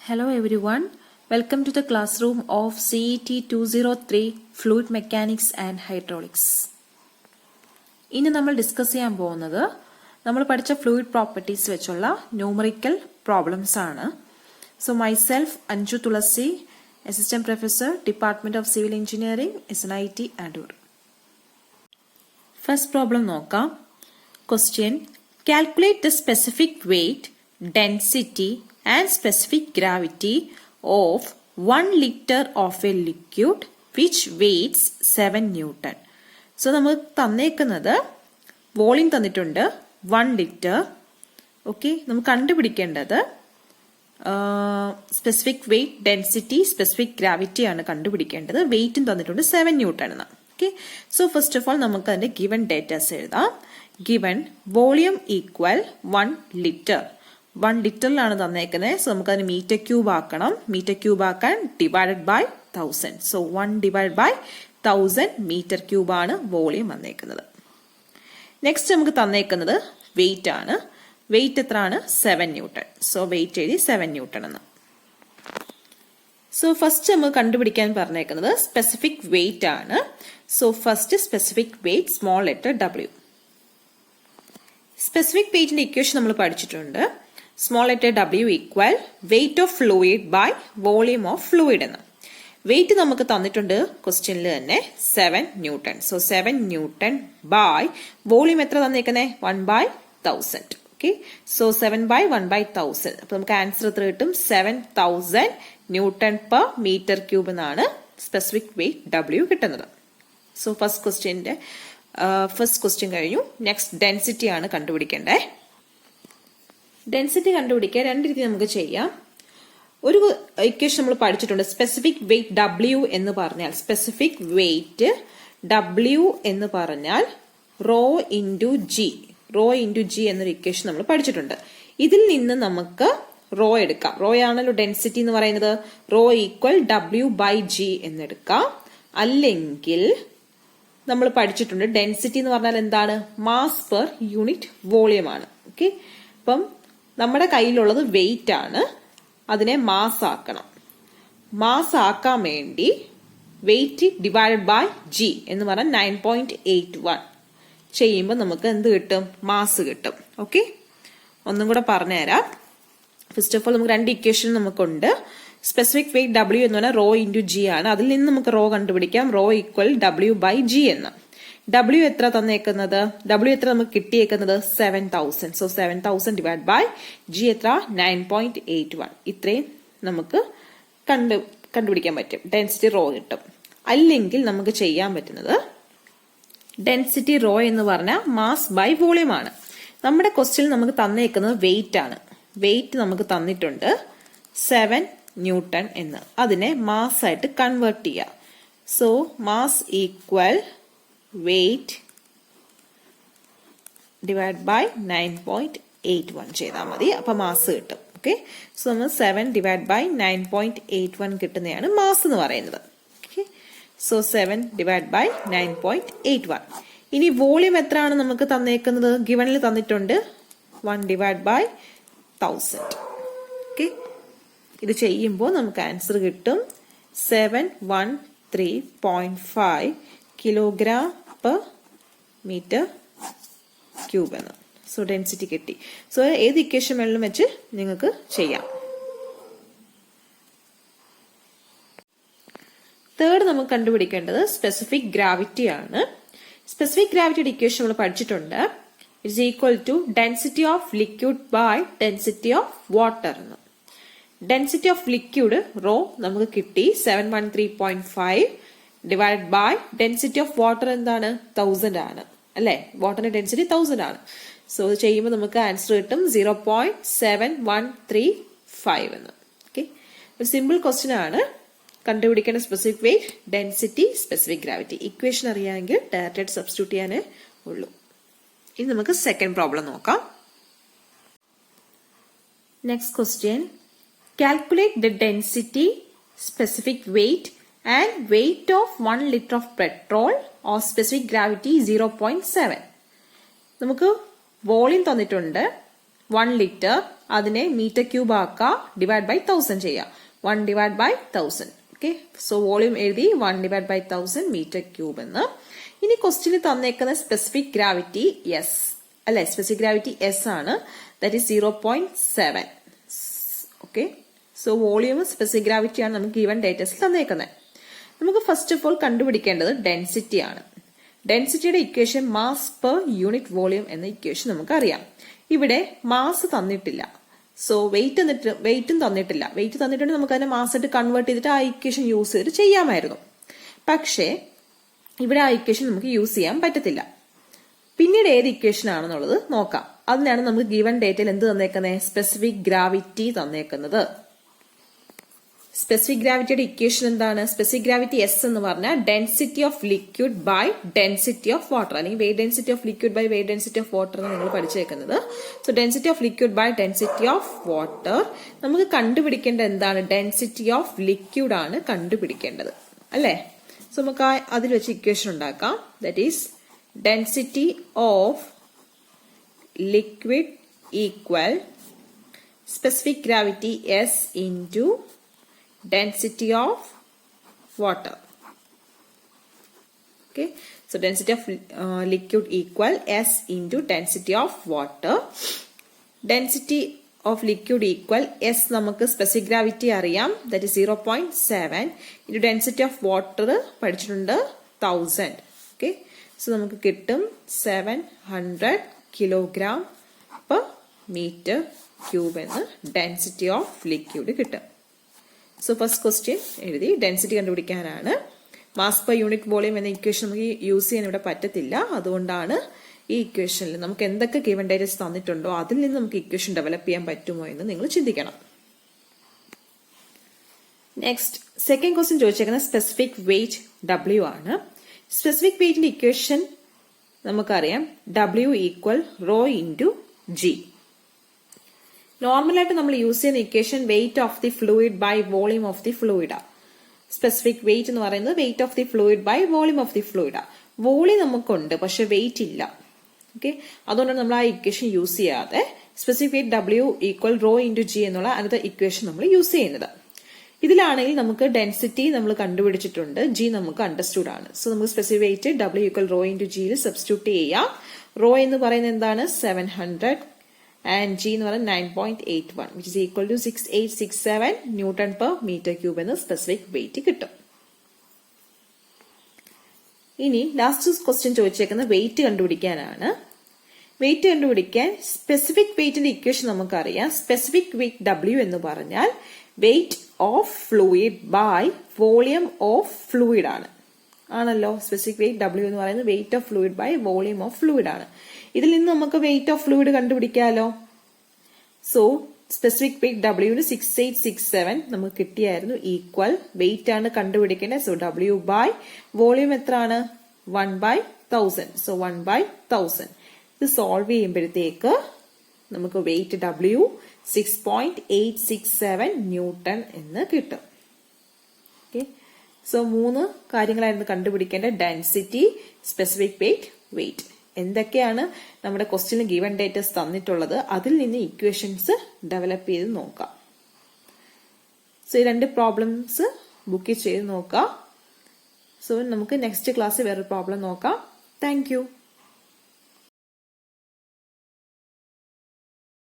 Hello everyone, welcome to the classroom of CET 203 Fluid Mechanics and Hydraulics. ഇനി നമ്മൾ discuss ചെയ്യാൻ പോകുന്നത് നമ്മൾ പഠിച്ച ഫ്ലൂയിഡ് പ്രോപ്പർട്ടീസ് വെച്ചുള്ള ന്യൂമറിക്കൽ പ്രോബ്ലംസ് ആണ്. So myself Anju Thulasi, assistant professor, department of civil engineering, SNIT Adoor. First problem നോക്കാം. Question: calculate the specific weight, density and specific gravity of 1 liter of a liquid which weighs 7 Newton. So നമുക്ക് തന്നേക്കുന്നത് volume തന്നിട്ടുണ്ട് 1 litre. Okay, നമുക്ക് കണ്ടുപിടിക്കേണ്ടത് specific weight, density, specific gravity ആണ് കണ്ടുപിടിക്കേണ്ടത്. വെയ്റ്റും തന്നിട്ടുണ്ട് 7 newton എന്ന്. Okay, so first of all നമുക്ക് അതിന്റെ ഗിവൺ ഡേറ്റാസ് എഴുതാം. Given volume equal 1 litre. 1 ലിറ്ററിലാണ് തന്നേക്കുന്നത്. സോ നമുക്ക് അതിന് മീറ്റർ ക്യൂബ് ആക്കണം. മീറ്റർ ക്യൂബ് ആക്കാൻ divided by 1000. So 1 divide by 1000 metre cube ആണ് വോളിയം വന്നേക്കുന്നത്. നെക്സ്റ്റ് നമുക്ക് തന്നേക്കുന്നത് വെയിറ്റ് ആണ്. വെയിറ്റ് എത്രയാണ്? 7 ന്യൂട്ടൺ. സോ വെയിറ്റ് എഴുതി 7 ന്യൂട്ടൺ എന്ന്. സോ ഫസ്റ്റ് നമുക്ക് കണ്ടുപിടിക്കാൻ പറഞ്ഞേക്കുന്നത് സ്പെസിഫിക് വെയിറ്റ് ആണ്. So first specific weight small letter W. Specific വെയിറ്റിന്റെ ഇക്വേഷൻ നമ്മൾ പഠിച്ചിട്ടുണ്ട്. Small letter W equal weight of fluid by volume of fluid എന്ന്. വെയിറ്റ് നമുക്ക് തന്നിട്ടുണ്ട് ക്വസ്റ്റ്യനിൽ തന്നെ 7 newton. So 7 newton by volume എത്ര തന്നിരിക്കുന്നത്? 1/1000. Okay, so 7/1/1000. അപ്പൊ നമുക്ക് ആൻസർ എത്ര കിട്ടും? 7000 ന്യൂട്ടൺ പെർ മീറ്റർ ക്യൂബ് എന്നാണ് സ്പെസിഫിക് വെയിറ്റ് W കിട്ടുന്നത്. സോ ഫസ്റ്റ് ക്വസ്റ്റ്യൻ കഴിഞ്ഞു. നെക്സ്റ്റ് ഡെൻസിറ്റി ആണ് കണ്ടുപിടിക്കേണ്ടത്. ഡെൻസിറ്റി കണ്ടുപിടിക്കാൻ രണ്ട് രീതി നമുക്ക് ചെയ്യാം. ഒരു ഇക്വേഷൻ നമ്മൾ പഠിച്ചിട്ടുണ്ട്. സ്പെസിഫിക് വെയിറ്റ് W എന്ന് പറഞ്ഞാൽ, സ്പെസിഫിക് വെയിറ്റ് W എന്ന് പറഞ്ഞാൽ റോ ഇൻറ്റു ജി എന്നൊരു ഇക്വേഷൻ നമ്മൾ പഠിച്ചിട്ടുണ്ട്. ഇതിൽ നിന്ന് നമുക്ക് റോ എടുക്കാം. റോ ആണല്ലോ ഡെൻസിറ്റി എന്ന് പറയുന്നത്. റോ ഈക്വൽ W/G എന്നെടുക്കാം. അല്ലെങ്കിൽ നമ്മൾ പഠിച്ചിട്ടുണ്ട് ഡെൻസിറ്റി എന്ന് പറഞ്ഞാൽ എന്താണ്? മാസ് പെർ യൂണിറ്റ് വോളിയം ആണ്. ഓക്കെ, അപ്പം നമ്മുടെ കയ്യിലുള്ളത് വെയിറ്റ് ആണ്. അതിനെ മാസ് ആക്കണം. മാസ് ആക്കാൻ വേണ്ടി വെയിറ്റ് ഡിവൈഡഡ് ബൈ ജി എന്ന് പറഞ്ഞാൽ 9.81 ചെയ്യുമ്പോൾ നമുക്ക് എന്ത് കിട്ടും? മാസ് കിട്ടും. ഓക്കെ, ഒന്നും കൂടെ പറഞ്ഞുതരാം. ഫസ്റ്റ് ഓഫ് ഓൾ നമുക്ക് രണ്ട് ഇക്വേഷൻ നമുക്കുണ്ട്. സ്പെസിഫിക് വെയിറ്റ് W എന്ന് പറഞ്ഞാൽ റോ ഇൻറ്റു ജി ആണ്. അതിൽ നിന്ന് നമുക്ക് റോ കണ്ടുപിടിക്കാം. റോ ഈക്വൽ W/G എന്ന്. W എത്ര തന്നേക്കുന്നത്? W എത്ര നമുക്ക് കിട്ടിയേക്കുന്നത്? 7000. സോ 7000 ഡിവൈഡ് ബൈ G എത്ര? 9.81. ഇത്രയും നമുക്ക് കണ്ടുപിടിക്കാൻ പറ്റും. ഡെൻസിറ്റി റോ കിട്ടും. അല്ലെങ്കിൽ നമുക്ക് ചെയ്യാൻ പറ്റുന്നത് ഡെൻസിറ്റി റോ എന്ന് പറഞ്ഞാൽ മാസ് ബൈ വോളിയം ആണ്. നമ്മുടെ ക്വസ്റ്റ്യനിൽ നമുക്ക് തന്നേക്കുന്നത് വെയിറ്റ് ആണ്. വെയിറ്റ് നമുക്ക് തന്നിട്ടുണ്ട് 7 ന്യൂട്ടൺ എന്ന്. അതിനെ മാസ് ആയിട്ട് കൺവേർട്ട് ചെയ്യാം. So mass equal weight divide by 9.81 ചെയ്താൽ മതി. അപ്പൊ മാസ് കിട്ടും. ഓക്കെ, സോ നമ്മൾ 7 ഡിവൈഡ് ബൈ 9.81 കിട്ടുന്നതാണ് മാസ് എന്ന് പറയുന്നത്. Okay, so 7 divide by 9.81. ഇനി വോളിയം എത്രയാണ് നമുക്ക് തന്നേക്കുന്നത്? ഗിവണിൽ തന്നിട്ടുണ്ട് 1 ഡിവൈഡ് ബൈ 1000. ഓക്കെ, ഇത് ചെയ്യുമ്പോൾ നമുക്ക് ആൻസർ കിട്ടും 713.5 കിലോഗ്രാം പെർ മീറ്റർ ക്യൂബ് എന്ന്. സോ ഡെൻസിറ്റി കിട്ടി. സോ ഏത് ഇക്വേഷൻ വേണമെങ്കിലും വെച്ച് നിങ്ങൾക്ക് ചെയ്യാം. തേർഡ് നമുക്ക് കണ്ടുപിടിക്കേണ്ടത് സ്പെസിഫിക് ഗ്രാവിറ്റി ആണ്. സ്പെസിഫിക് ഗ്രാവിറ്റിയുടെ ഇക്വേഷൻ നമ്മൾ പഠിച്ചിട്ടുണ്ട്. It's equal to density of liquid by density of water എന്ന്. ഡെൻസിറ്റി ഓഫ് ലിക്വിഡ് റോ നമുക്ക് കിട്ടി 713.5 divide by density of water എന്താണ്? 1000 ആണ് അല്ലെ? വാട്ടറിന്റെ ഡെൻസിറ്റി 1000 ആണ്. സോ ഇത് ചെയ്യുമ്പോൾ നമുക്ക് ആൻസർ കിട്ടും 0.7135 എന്ന്. ഓക്കെ, ഒരു സിമ്പിൾ ക്വസ്റ്റ്യൻ ആണ്. കണ്ടുപിടിക്കേണ്ട specific weight, density, specific gravity. Equation അറിയാമെങ്കിൽ ഡയറക്റ്റ് സബ്സ്റ്റിറ്റ്യൂട്ട് ചെയ്യാനേ ഉള്ളൂ. ഇനി നമുക്ക് സെക്കൻഡ് പ്രോബ്ലം നോക്കാം. Next question: calculate the density, specific weight and weight of 1 liter of petrol or specific gravity 0.7. നമുക്ക് വോളിയം തന്നിട്ടുണ്ട്, 1 ലിറ്റർ അതിനെ മീറ്റർ ക്യൂബ് ആക്കുക, ഡിവൈഡ് ബൈ 1000 ചെയ്യാം. 1 divide by 1000. Okay, so volume എഴുതി 1 ഡിവൈഡ് ബൈ 1000 മീറ്റർ ക്യൂബ് എന്ന്. ഇനി ക്വസ്റ്റിന് തന്നേക്കുന്ന സ്പെസിഫിക് ഗ്രാവിറ്റി എസ് അല്ലെ, സ്പെസിഫിക് ഗ്രാവിറ്റി എസ് ആണ്, that is 0.7. Okay, so volume specific gravity ആണ് നമുക്ക് ഗിവൺ ഡേറ്റസിൽ തന്നേക്കുന്നത്. നമുക്ക് ഫസ്റ്റ് ഓഫ് ഓൾ കണ്ടുപിടിക്കേണ്ടത് ഡെൻസിറ്റി ആണ്. ഡെൻസിറ്റിയുടെ equation mass per unit volume എന്ന ഇക്വേഷൻ നമുക്കറിയാം. ഇവിടെ മാസ് തന്നിട്ടില്ല, സോ വെയിറ്റും തന്നിട്ടില്ല. വെയിറ്റ് തന്നിട്ടുണ്ടെങ്കിൽ നമുക്ക് അതിനെ മാസായിട്ട് കൺവേർട്ട് ചെയ്തിട്ട് ആ ഇക്വേഷൻ യൂസ് ചെയ്തിട്ട് ചെയ്യാമായിരുന്നു. പക്ഷേ ഇവിടെ ആ ഇക്വേഷൻ നമുക്ക് യൂസ് ചെയ്യാൻ പറ്റത്തില്ല. പിന്നീട് ഏത് ഇക്വേഷൻ ആണെന്നുള്ളത് നോക്കാം. അതിനാണ് നമുക്ക് ഗിവൺ ഡേറ്റയിൽ എന്ത് തന്നേക്കുന്നത്, സ്പെസിഫിക് ഗ്രാവിറ്റി തന്നേക്കുന്നത്. സ്പെസിഫിക് ഗ്രാവിറ്റിയുടെ ഇക്വേഷൻ എന്താണ്? സ്പെസിഫിക് ഗ്രാവിറ്റി എസ് എന്ന് പറഞ്ഞാൽ density of liquid by density of water, അല്ലെങ്കിൽ weight density of liquid by weight density of water എന്ന് നിങ്ങൾ പഠിച്ചേക്കുന്നത്. So density of liquid by density of water. നമുക്ക് കണ്ടുപിടിക്കേണ്ടത് എന്താണ്? ഡെൻസിറ്റി ഓഫ് ലിക്വിഡ് ആണ് കണ്ടുപിടിക്കേണ്ടത് അല്ലേ. സോ നമുക്ക് അതിൽ വെച്ച് ഇക്വേഷൻ ഉണ്ടാക്കാം. That is density of liquid equal specific gravity S into density of water. Okay, so density of liquid equal S into density of water. Density of liquid equal S നമുക്ക് specific gravity അറിയാം, that is 0.7 into density of water പഠിച്ചിട്ടുണ്ട് 1000. Okay, so നമുക്ക് കിട്ടും 700 kilogram per meter cube എന്ന് density of liquid കിട്ടും. So first question എഴുതി. Density കണ്ടുപിടിക്കാനാണ്. Mass per unit volume എന്ന ഇക്വേഷൻ നമുക്ക് യൂസ് ചെയ്യാൻ ഇവിടെ പറ്റത്തില്ല. അതുകൊണ്ടാണ് ഈ ഇക്വേഷനിൽ നമുക്ക് എന്തൊക്കെ ഗിവൺ ഡേറ്റസ് തന്നിട്ടുണ്ടോ അതിൽ നിന്ന് നമുക്ക് ഇക്വേഷൻ ഡെവലപ്പ് ചെയ്യാൻ പറ്റുമോ എന്ന് നിങ്ങൾ ചിന്തിക്കണം. നെക്സ്റ്റ് സെക്കൻഡ് ക്വസ്റ്റ്യൻ ചോദിച്ചേക്കുന്നത് സ്പെസിഫിക് വെയിറ്റ് W ആണ്. സ്പെസിഫിക് വെയിറ്റിന്റെ ഇക്വേഷൻ നമുക്കറിയാം, W equal rho into G. നോർമലായിട്ട് നമ്മൾ യൂസ് ചെയ്യുന്ന equation weight of the fluid by volume of the ഫ്ലൂയിഡാ. സ്പെസിഫിക് വെയിറ്റ് എന്ന് പറയുന്നത് weight of the fluid by volume of the ഫ്ലൂയിഡാ. വോളിയം നമുക്കുണ്ട്, പക്ഷെ വെയിറ്റ് ഇല്ല. ഓക്കെ, അതുകൊണ്ടാണ് നമ്മൾ ആ ഇക്വേഷൻ യൂസ് ചെയ്യാതെ specific weight W equal rho into G എന്നുള്ള അടുത്ത ഇക്വേഷൻ നമ്മൾ യൂസ് ചെയ്യുന്നത്. ഇതിലാണെങ്കിൽ നമുക്ക് ഡെൻസിറ്റി നമ്മൾ കണ്ടുപിടിച്ചിട്ടുണ്ട്, G നമുക്ക് അണ്ടർസ്റ്റുഡ് ആണ്. സോ നമുക്ക് specific weight W equal rho into G യിൽ സബ്സ്റ്റിറ്റ്യൂട്ട് ചെയ്യാം. റോ എന്ന് പറയുന്നത് എന്താണ്? 700 and G എന്ന് പറയുന്നത് 9.81 which is equal to 6867 Newton per meter cube എന്ന് സ്പെസിഫിക് വെയിറ്റ് കിട്ടും. ഇനി ലാസ്റ്റ് ക്വസ്റ്റ്യൻ ചോദിച്ചേക്കുന്ന വെയിറ്റ് കണ്ടുപിടിക്കാനാണ്. വെയിറ്റ് കണ്ടുപിടിക്കാൻ സ്പെസിഫിക് വെയിറ്റിന്റെ ഇക്വേഷൻ നമുക്കറിയാം. സ്പെസിഫിക് വെയിറ്റ് W എന്ന് പറഞ്ഞാൽ weight of fluid by volume of fluid ആണല്ലോ. സ്പെസിഫിക് വെയിറ്റ് W എന്ന് പറയുന്നത് weight of fluid by volume of fluid ആണ്. ഇതിൽ നിന്ന് നമുക്ക് വെയിറ്റ് ഓഫ് ഫ്ലൂയിഡ് കണ്ടുപിടിക്കാലോ. സോ സ്പെസിഫിക് വെയിറ്റ് W 6867 നമുക്ക് കിട്ടിയായിരുന്നു. ഈക്വൽ വെയിറ്റ് ആണ് കണ്ടുപിടിക്കേണ്ടത്. സോ W ബൈ വോളിയം എത്രയാണ്? 1/1000. സോ 1/1000. ഇത് സോൾവ് ചെയ്യുമ്പോഴത്തേക്ക് നമുക്ക് വെയിറ്റ് W 6.867 ന്യൂട്ടൺ എന്ന് കിട്ടും. ഓക്കെ, സോ 3 കാര്യങ്ങളായിരുന്നു കണ്ടുപിടിക്കേണ്ട: ഡെൻസിറ്റി, സ്പെസിഫിക് വെയിറ്റ്, വെയിറ്റ്. എന്തൊക്കെയാണ് നമ്മുടെ ക്വസ്റ്റ്യന് ഗിവൺ ഡേറ്റസ് തന്നിട്ടുള്ളത്, അതിൽ നിന്ന് ഇക്വേഷൻസ് ഡെവലപ്പ് ചെയ്ത് നോക്കാം. സോ ഈ 2 പ്രോബ്ലംസ് ബുക്ക് ചെയ്ത് നോക്കാം. സോ നമുക്ക് നെക്സ്റ്റ് ക്ലാസ്സിൽ വേറൊരു പ്രോബ്ലം നോക്കാം. Thank you.